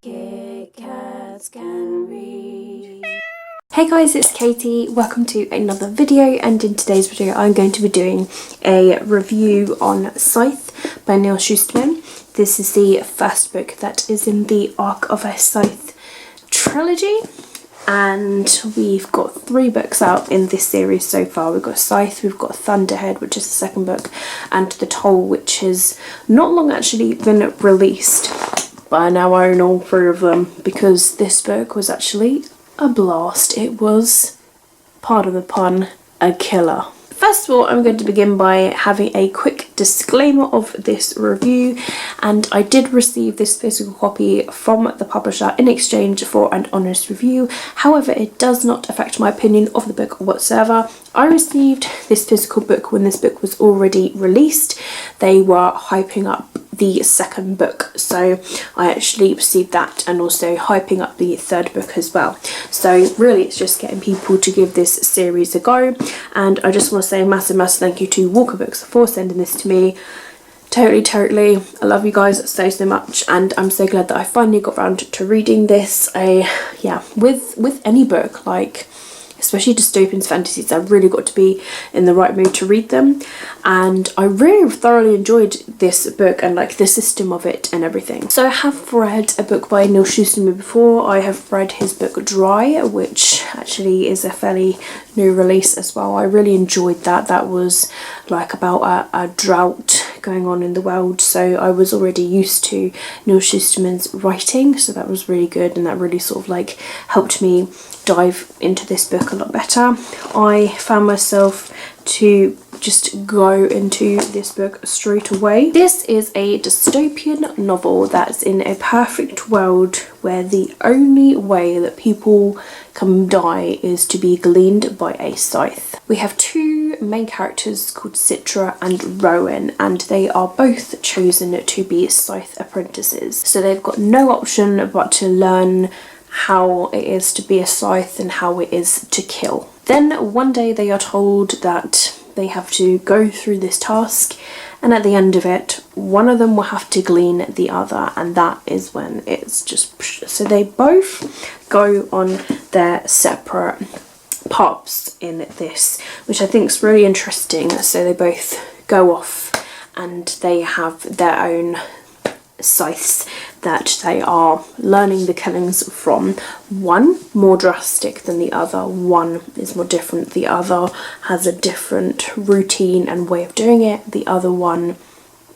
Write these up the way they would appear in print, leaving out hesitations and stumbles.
Kit Kats can read. Hey guys, it's Katie. Welcome to another video, and in today's video I'm going to be doing a review on Scythe by Neal Shusterman. This is the first book that is in the Arc of a Scythe trilogy, and we've got 3 books out in this series so far. We've got Scythe, we've got Thunderhead, which is the second book, and The Toll, which has not long actually been released. But I now own all 3 of them because this book was actually a blast. It was, pardon the pun, a killer. First of all, I'm going to begin by having a quick disclaimer of this review, and I did receive this physical copy from the publisher in exchange for an honest review. However, it does not affect my opinion of the book whatsoever. I received this physical book when this book was already released. They were hyping up the second book, so I actually received that, and also hyping up the third book as well. So really it's just getting people to give this series a go, and I just want to say a massive thank you to Walker Books for sending this to me. Totally, I love you guys so much, and I'm so glad that I finally got around to reading this. Yeah, with any book, like especially dystopian fantasies, I've really got to be in the right mood to read them, and I really thoroughly enjoyed this book and like the system of it and everything. So I have read a book by Neal Shusterman before. I have read his book Dry, which actually is a fairly new release as well. I really enjoyed that. That was like about a drought going on in the world, so I was already used to Neal Shusterman's writing, so that was really good, and that really sort of like helped me dive into this book a lot better. I found myself to just go into this book straight away. This is a dystopian novel that's in a perfect world where the only way that people can die is to be gleaned by a scythe. We have 2 main characters called Citra and Rowan, and they are both chosen to be scythe apprentices. So they've got no option but to learn how it is to be a scythe and how it is to kill. Then one day they are told that they have to go through this task, and at the end of it one of them will have to glean the other, and that is when it's just so they both go on their separate paths in this, which I think is really interesting. So they both go off and they have their own scythes that they are learning the killings from. One more drastic than the other, one is more different, the other has a different routine and way of doing it, the other one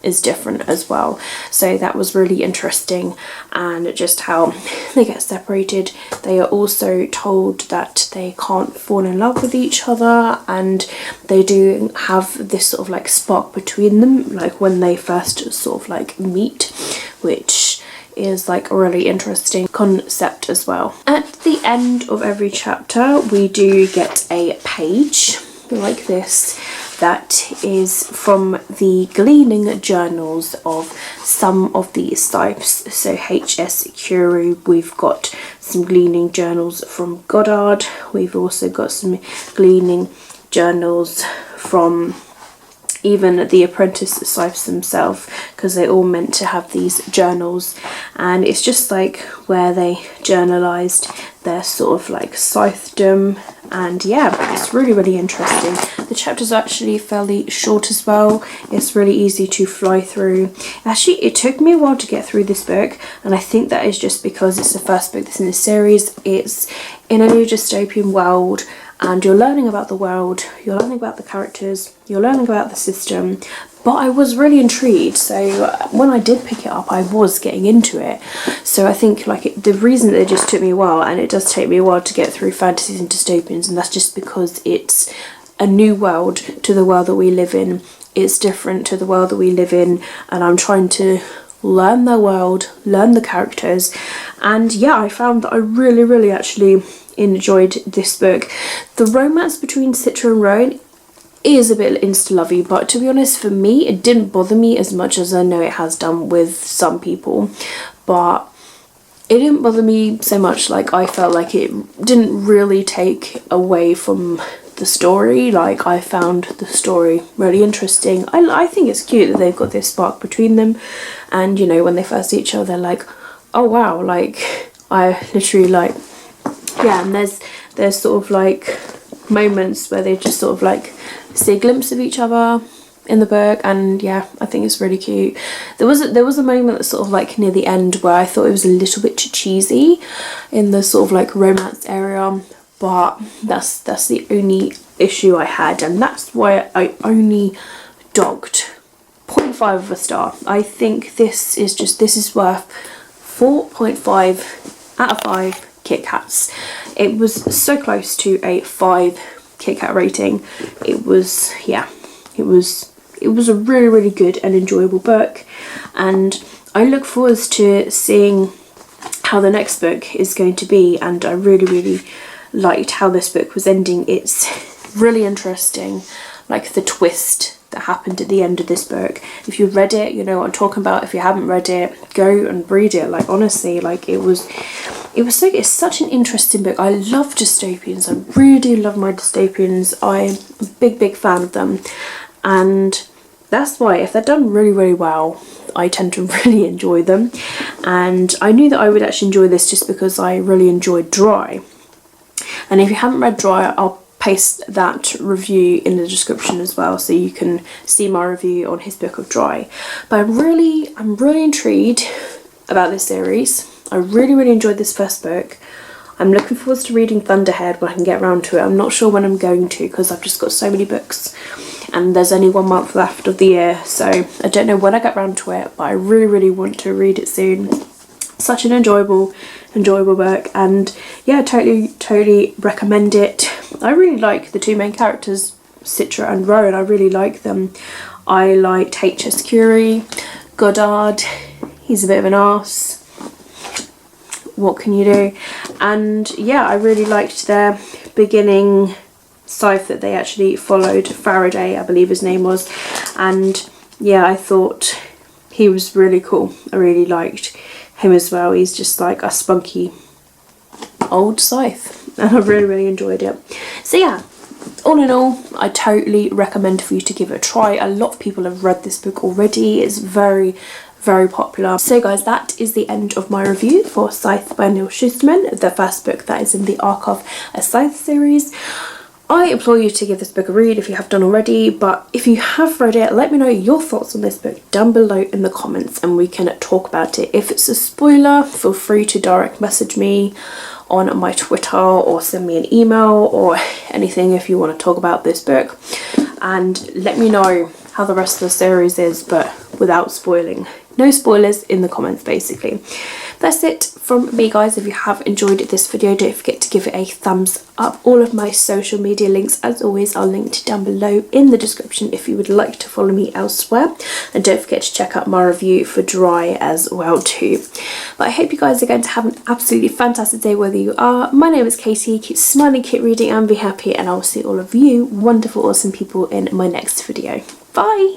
is different as well. So that was really interesting, and just how they get separated. They are also told that they can't fall in love with each other, and they do have this sort of like spark between them, like when they first sort of like meet, which is like a really interesting concept as well. At the end of every chapter we do get a page like this that is from the gleaning journals of some of the scythes. So HS Curie, we've got some gleaning journals from Goddard, we've also got some gleaning journals from even the apprentice scythes themselves, because they all meant to have these journals, and it's just like where they journalized their sort of like scythedom. And yeah, it's really interesting. The chapters are actually fairly short as well. It's really easy to fly through. Actually, it took me a while to get through this book, and I think that is just because it's the first book that's in this series. It's in a new dystopian world, and you're learning about the world, you're learning about the characters, you're learning about the system, but I was really intrigued. So when I did pick it up, I was getting into it. So I think like the reason that it just took me a while, and it does take me a while to get through fantasies and dystopians, and that's just because it's a new world to the world that we live in. It's different to the world that we live in, and I'm trying to learn their world, learn the characters, and yeah, I found that I really actually enjoyed this book. The romance between Citra and Rowan is a bit insta-lovey, but to be honest, for me it didn't bother me as much as I know it has done with some people, but it didn't bother me so much. Like, I felt like it didn't really take away from the story. Like, I found the story really interesting. I think it's cute that they've got this spark between them, and you know, when they first see each other, they're like, oh wow, like I literally like, yeah. And there's sort of like moments where they just sort of like see a glimpse of each other in the book, and yeah, I think it's really cute. There was a moment that's sort of like near the end where I thought it was a little bit too cheesy in the sort of like romance area, but that's the only issue I had, and that's why I only dogged 0.5 of a star. I think this is worth 4.5 out of 5 Kit Kats. It was so close to a 5 Kit Kat rating. It was, yeah, it was a really, really good and enjoyable book, and I look forward to seeing how the next book is going to be, and I really, really liked how this book was ending. It's really interesting, like the twist that happened at the end of this book. If you've read it, you know what I'm talking about. If you haven't read it, go and read it. Like honestly, like it's such an interesting book. I love dystopians. I really do love my dystopians. I'm a big fan of them, and that's why if they're done really, really well, I tend to really enjoy them. And I knew that I would actually enjoy this just because I really enjoyed Dry. And if you haven't read Dry, I'll paste that review in the description as well, so you can see my review on his book of Dry. But I'm really intrigued about this series. I really, really enjoyed this first book. I'm looking forward to reading Thunderhead when I can get around to it. I'm not sure when I'm going to, because I've just got so many books and there's only 1 month left of the year, so I don't know when I get around to it, but I really, really want to read it soon. Such an enjoyable book, and yeah, totally recommend it. I really like the two main characters, Citra and Rowan. I really like them. I liked H.S. Curie, Goddard. He's a bit of an arse. What can you do? And yeah, I really liked their beginning Scythe that they actually followed. Faraday, I believe his name was. And yeah, I thought he was really cool. I really liked him as well. He's just like a spunky old Scythe, and I really, really enjoyed it. So yeah, all in all, I totally recommend for you to give it a try. A lot of people have read this book already. It's very, very popular. So guys, that is the end of my review for Scythe by Neal Shusterman, the first book that is in the arc of a Scythe series. I implore you to give this book a read if you have done already, but if you have read it, let me know your thoughts on this book down below in the comments and we can talk about it. If it's a spoiler, feel free to direct message me on my Twitter or send me an email or anything if you want to talk about this book, and let me know how the rest of the series is, but without spoiling. No spoilers in the comments, basically. That's it from me, guys. If you have enjoyed this video, don't forget to give it a thumbs up. All of my social media links, as always, are linked down below in the description if you would like to follow me elsewhere. And don't forget to check out my review for Dry as well too. But I hope you guys are going to have an absolutely fantastic day wherever you are. My name is Katie. Keep smiling, keep reading, and be happy. And I will see all of you wonderful, awesome people in my next video. Bye!